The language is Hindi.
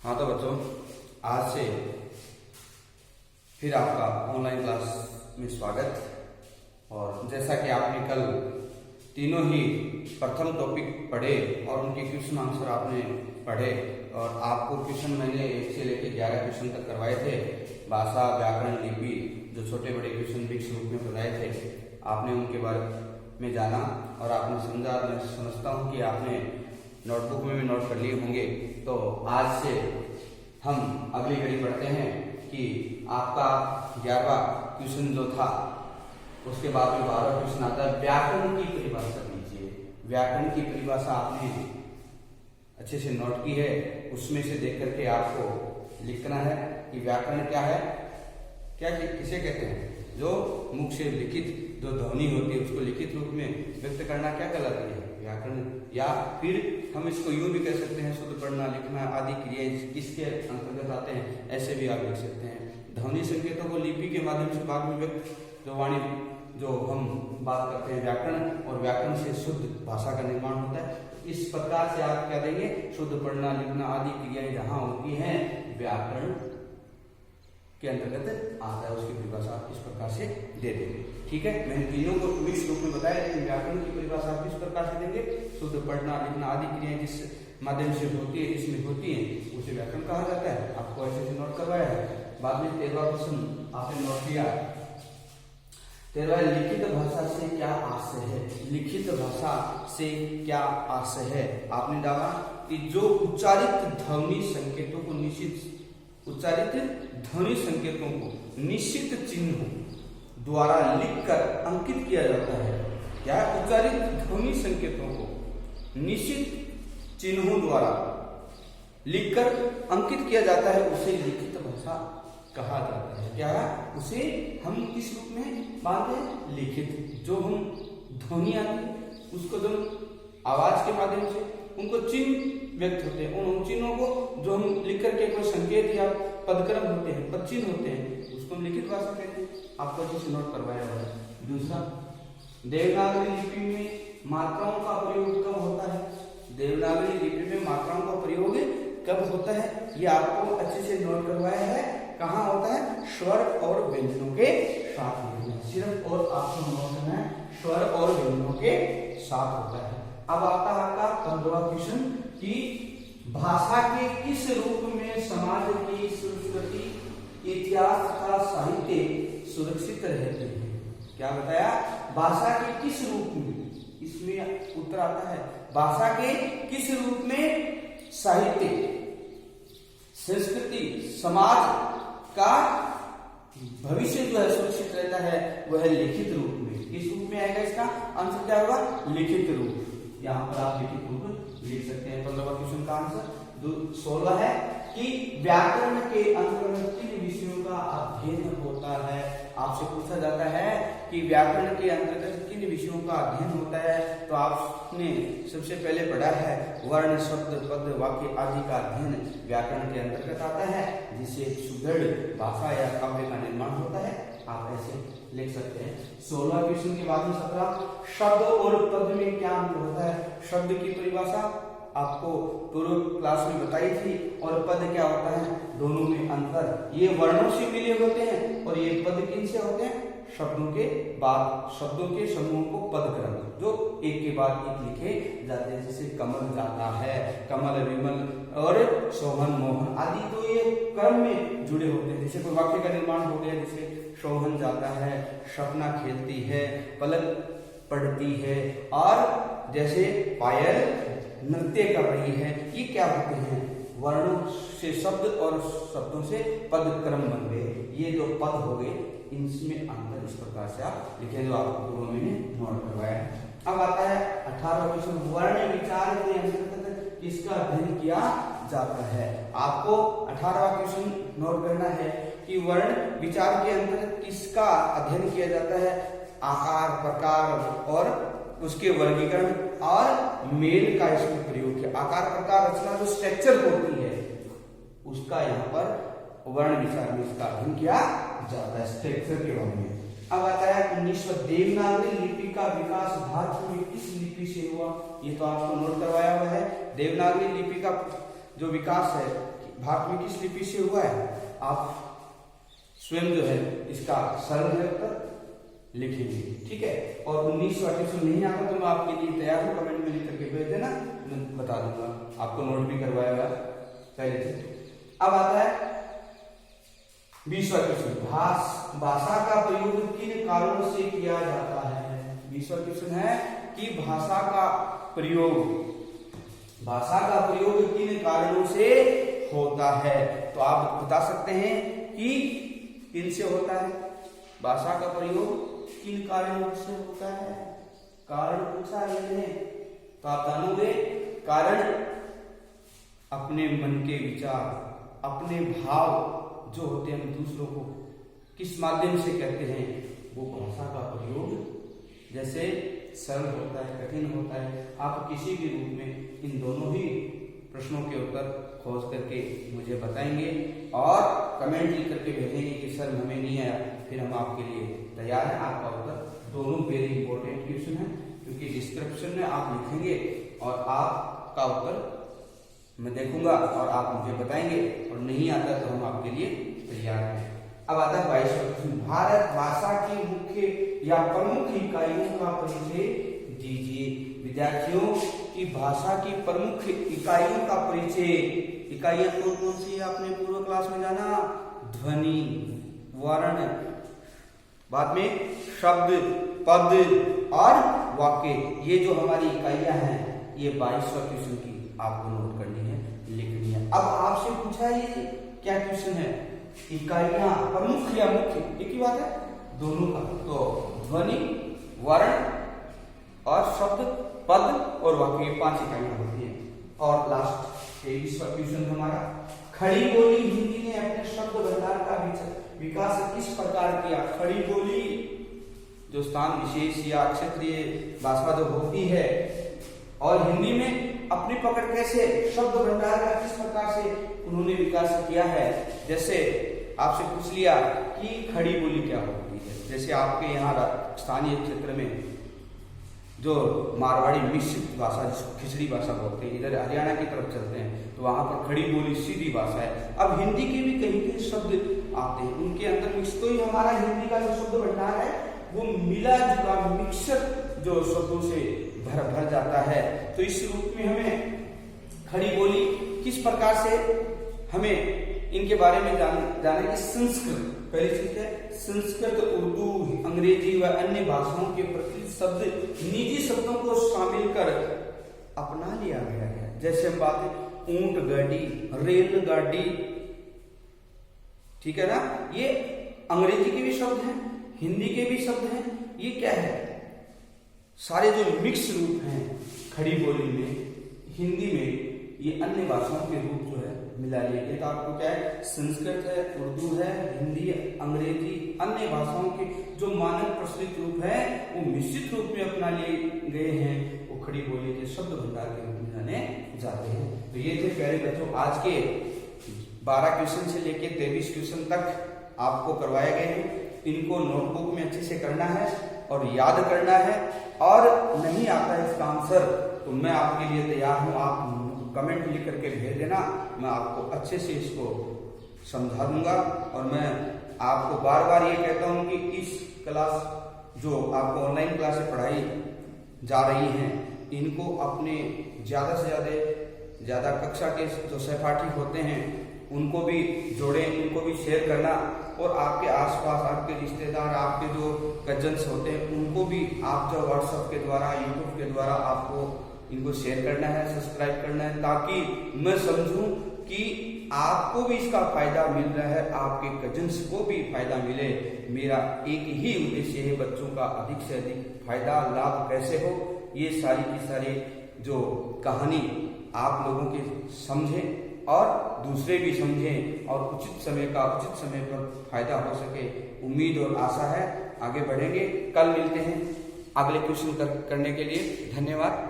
हाँ तो बच्चों, आज से फिर आपका ऑनलाइन क्लास में स्वागत। और जैसा कि आपने कल तीनों ही प्रथम टॉपिक पढ़े और उनके क्वेश्चन आंसर आपने पढ़े, और आपको क्वेश्चन मैंने 1 से लेकर 11 क्वेश्चन तक करवाए थे। भाषा, व्याकरण, लिपि, जो छोटे बड़े क्वेश्चन मिक्स रूप में बताए थे, आपने उनके बारे में जाना और आपने समझा। मैं समझता हूँ कि आपने नोटबुक में भी नोट कर लिए होंगे। तो आज से हम अगली कड़ी पढ़ते हैं कि आपका 11वां क्वेश्चन जो था उसके बाद में 12वां क्वेश्चन आता है। व्याकरण की परिभाषा दीजिए। व्याकरण की परिभाषा आपने अच्छे से नोट की है, उसमें से देख करके आपको लिखना है कि व्याकरण क्या है, क्या किसे कहते हैं। जो मुख से लिखित जो ध्वनि होती है उसको लिखित रूप में व्यक्त करना क्या कहलाती है, व्याकरण। या फिर हम इसको यूं भी कह सकते हैं, शुद्ध पढ़ना, लिखना आदि क्रियाएं किसके अंतर्गत आते हैं, ऐसे भी आप लिख सकते हैं। ध्वनि संकेतों को लिपि के माध्यम से बाद में व्यक्त, जो वाणी जो हम बात करते हैं व्याकरण, और व्याकरण से शुद्ध भाषा का निर्माण होता है। इस प्रकार से आप क्या देंगे, शुद्ध पढ़ना, लिखना आदि क्रियाएं जहां होती हैं व्याकरण के अंतर्गत आता है, उसकी परिभाषा इस प्रकार से दे देंगे। ठीक है, मैंने तीनों को मिक्स रूप में बताया, लेकिन व्याकरण की परिभाषा आप किस प्रकार से देंगे, शुद्ध पढ़ना, लिखना आदि क्रियाएं जिस माध्यम से होती है, जिसमें होती है, उसे व्याकरण कहा जाता है। आपको ऐसे से नोट करवाया है। बाद में 13वां क्वेश्चन आपने नोट किया। 13वां, लिखित भाषा से क्या आशय है। लिखित भाषा से क्या आशय है, आपने डाला कि जो उच्चारित ध्वनि संकेतों को निश्चित चिन्हों द्वारा लिखकर अंकित किया जाता है। क्या उच्चारित ध्वनि संकेतों को निश्चित चिन्हों द्वारा लिखकर अंकित किया जाता है, उसे लिखित भाषा कहा जाता है। क्या है, उसे हम किस रूप में मानते हैं, लिखित। जो हम ध्वनि आती उसको जो आवाज के माध्यम से उनको चिन्ह व्यक्त होते हैं, उन चिन्हों को जो हम लिख करके कोई संकेत या पदक्रम होते हैं, पद चिन्ह होते हैं, उसको हम लिखित भाषा कहते हैं। आपको अच्छे से नोट करवाया हुआ है। दूसरा, देवनागरी लिपि में मात्राओं का प्रयोग कब होता है। देवनागरी लिपि में मात्राओं का प्रयोग कब होता है, ये आपको अच्छे से नोट करवाया है। कहाँ होता है, स्वर और व्यंजनों के साथ होता है। सिर्फ और आपको नोट करना है, स्वर और व्यंजनों के साथ होता है। अब आता है आपका 15वां क्वेश्चन कि भाषा के किस रूप में समाज की संस्कृति, इतिहास तथा साहित्य सुरक्षित रहते हैं। क्या बताया, भाषा के किस रूप में, इसमें उत्तर आता है भाषा के किस रूप में साहित्य, संस्कृति, समाज का भविष्य जो है सुरक्षित रहता है, वह लिखित रूप में। किस रूप में आएगा, इसका आंसर क्या होगा, लिखित रूप। यहाँ पर आप लिखित रूप लिख सकते हैं। 15वां क्वेश्चन का आंसर 16 है कि व्याकरण के अंतर्गत किन विषयों का अध्ययन होता है। आपसे पूछा जाता है कि व्याकरण के अंतर्गत किन विषयों का अध्ययन होता है, तो आपने सबसे पहले पढ़ा है वर्ण, शब्द, पद, वाक्य आदि का अध्ययन व्याकरण के अंतर्गत आता है, जिससे सुदृढ़ भाषा या काव्य का निर्माण होता है। आप ऐसे लिख सकते हैं। 16 क्वेश्चन के बाद में 17, शब्द और पद में क्या अंतर होता है। शब्द की परिभाषा आपको पूर्व क्लास में बताई थी, और पद क्या होता है, दोनों में अंतर। ये वर्णों से मिले होते हैं और ये पद किनसे होते हैं, शब्दों के बाद शब्दों के समूह को पद क्रम, जो एक के बाद एक लिखे जाते हैं। जैसे कमल जाता है, कमल, विमल और सोहन, मोहन आदि, तो ये क्रम में जुड़े होते हैं। जैसे कोई वाक्य का निर्माण हो गया, जैसे सोहन जाता है, सपना खेलती है, पलक पड़ती है, और जैसे पायल नृत्य कर रही है। ये क्या होते हैं, वर्णों से शब्द और शब्दों से पद क्रम बन गए। ये जो पद हो गए, इनमें अंतर इस प्रकार से आप लिखें, जो आपको पूर्व में नोट करवाया है। अब आता है 18वां क्वेश्चन, वर्ण विचार के अंतर्गत किसका अध्ययन किया जाता है। आपको 18वां क्वेश्चन नोट करना है कि वर्ण विचार के अंतर्गत किसका अध्ययन किया जाता है। आकार, प्रकार और उसके वर्गीकरण और मेल का इसमें प्रयोग किया। आकार, प्रकार, रचना, जो स्ट्रक्चर होती है, उसका यहाँ पर वर्ण विचार में इसका अध्ययन किया जाता है, स्ट्रक्चर के बारे में। अब आता है 19वां, देवनागरी लिपि का विकास भारत में किस लिपि से हुआ। ये तो आपको नोट करवाया हुआ है। देवनागरी लिपि का जो विकास है भारत में किस लिपि से हुआ है, आप स्वयं जो है इसका सरल है उत्तर लिखेंगे, ठीक है। और 19वां क्वेश्चन नहीं आगा तो मैं आपके लिए तैयार हूँ, कमेंट में लिख करके भेज देना, मैं बता दूंगा, आपको नोट भी करवाया हुआ पहले से। अब आता है 20वां क्वेश्चन, भाषा का प्रयोग किन कारणों से किया जाता है। 20वां क्वेश्चन है कि भाषा का प्रयोग किन कारणों से होता है। तो आप बता सकते हैं कि किन से होता है, भाषा का प्रयोग किन कारणों से होता है। कारण पूछा है तो आप जानोगे, कारण अपने मन के विचार, अपने भाव जो होते हैं, हम दूसरों को किस माध्यम से कहते हैं, वो भाषा का प्रयोग जैसे सरल होता है, कठिन होता है। आप किसी भी रूप में इन दोनों ही प्रश्नों के उत्तर खोज करके मुझे बताएंगे और कमेंट लिख करके भेजेंगे कि सर हमें नहीं आया, फिर हम आपके लिए तैयार हैं। आपका उत्तर दोनों वेरी इंपॉर्टेंट क्वेश्चन है, क्योंकि डिस्क्रिप्शन में आप लिखेंगे और आपका उत्तर मैं देखूंगा और आप मुझे बताएंगे, और नहीं आता तो हम आपके लिए तैयार हैं। अब आता है 22वां क्वेश्चन, भारत भाषा की मुख्य या प्रमुख इकाइयों का परिचय दीजिए। विद्यार्थियों की भाषा की प्रमुख इकाइयों का परिचय, इकाइयां कौन कौन सी है आपने पूर्व क्लास में जाना, ध्वनि, वर्ण, बाद में शब्द, पद और वाक्य, ये जो हमारी इकाइयां हैं, ये 22वां क्वेश्चन की आपको नोट करनी है, लिखनी है। अब आपसे पूछा है ये क्या क्वेश्चन है, इकाइयां प्रमुख या मुख्य, एक ही बात है दोनों का। तो ध्वनि, वर्ण और शब्द, पद और वाक्य, 5 इकाइयां होती हैं। और लास्ट 23वां क्वेश्चन हमारा, खड़ी बोली हिंदी ने अपने शब्द भंडार का विकास किस प्रकार किया। खड़ी बोली जो स्थान विशेष या क्षेत्रीय भाषा जो होती है, और हिंदी में अपनी पकड़ कैसे, शब्द भंडार का किस प्रकार से उन्होंने विकास किया है। जैसे आपसे पूछ लिया कि खड़ी बोली क्या होती है, जैसे आपके यहाँ स्थानीय क्षेत्र में जो मारवाड़ी मिश्रित भाषा जिसको खिचड़ी भाषा बोलते हैं, इधर हरियाणा की तरफ चलते हैं तो वहां पर खड़ी बोली सीधी भाषा है। अब हिंदी के भी कहीं कहीं शब्द आते हैं, उनके अंदर मिक्स, तो ही हमारा हिंदी का जो शब्द भंडार है वो मिला जुला मिक्सर जो शब्दों से भर जाता है। तो इस रूप में हमें खड़ी बोली किस प्रकार से हमें इनके बारे में जाने की, संस्कृत पहली चीज है, संस्कृत, उर्दू, अंग्रेजी व अन्य भाषाओं के प्रचलित शब्द निजी शब्दों को शामिल कर अपना लिया गया है। जैसे हम बात है ऊंट गाड़ी, रेल गाड़ी, ठीक है ना, ये अंग्रेजी के भी शब्द हैं, हिंदी के भी शब्द हैं। ये क्या है, सारे जो मिक्स रूप हैं खड़ी बोली में, हिंदी में, ये अन्य भाषाओं के रूप जो है मिला लिए गए। तो आपको क्या है, संस्कृत है, उर्दू है, हिंदी, अंग्रेजी, अन्य भाषाओं के जो मानक प्रचलित रूप है वो मिश्रित रूप में अपना लिए गए हैं, वो खड़ी बोली के शब्द भंडार के रूप में जाने जाते हैं। तो ये थे प्यारे बच्चों आज के 12 क्वेश्चन से लेके 23 क्वेश्चन तक आपको करवाए गए हैं। इनको नोटबुक में अच्छे से करना है और याद करना है, और नहीं आता है इसका आंसर तो मैं आपके लिए तैयार हूं, आप कमेंट लिख करके भेज देना, मैं आपको अच्छे से इसको समझा दूंगा। और मैं आपको बार बार ये कहता हूं कि इस क्लास जो आपको ऑनलाइन क्लास से पढ़ाई जा रही हैं, इनको अपने ज्यादा से ज्यादा कक्षा के जो सहपाठी होते हैं उनको भी जोड़ें, उनको भी शेयर करना, और आपके आसपास आपके रिश्तेदार, आपके जो कजन्स होते हैं उनको भी आप जो व्हाट्सएप के द्वारा, यूट्यूब के द्वारा आपको इनको शेयर करना है, सब्सक्राइब करना है, ताकि मैं समझूं कि आपको भी इसका फायदा मिल रहा है, आपके कजन्स को भी फायदा मिले। मेरा एक ही उद्देश्य है, बच्चों का अधिक से अधिक फायदा लाभ कैसे हो, ये सारी की सारी जो कहानी आप लोगों के समझें और दूसरे भी समझें, और उचित समय पर फायदा हो सके, उम्मीद और आशा है। आगे बढ़ेंगे, कल मिलते हैं अगले क्वेश्चन करने के लिए। धन्यवाद।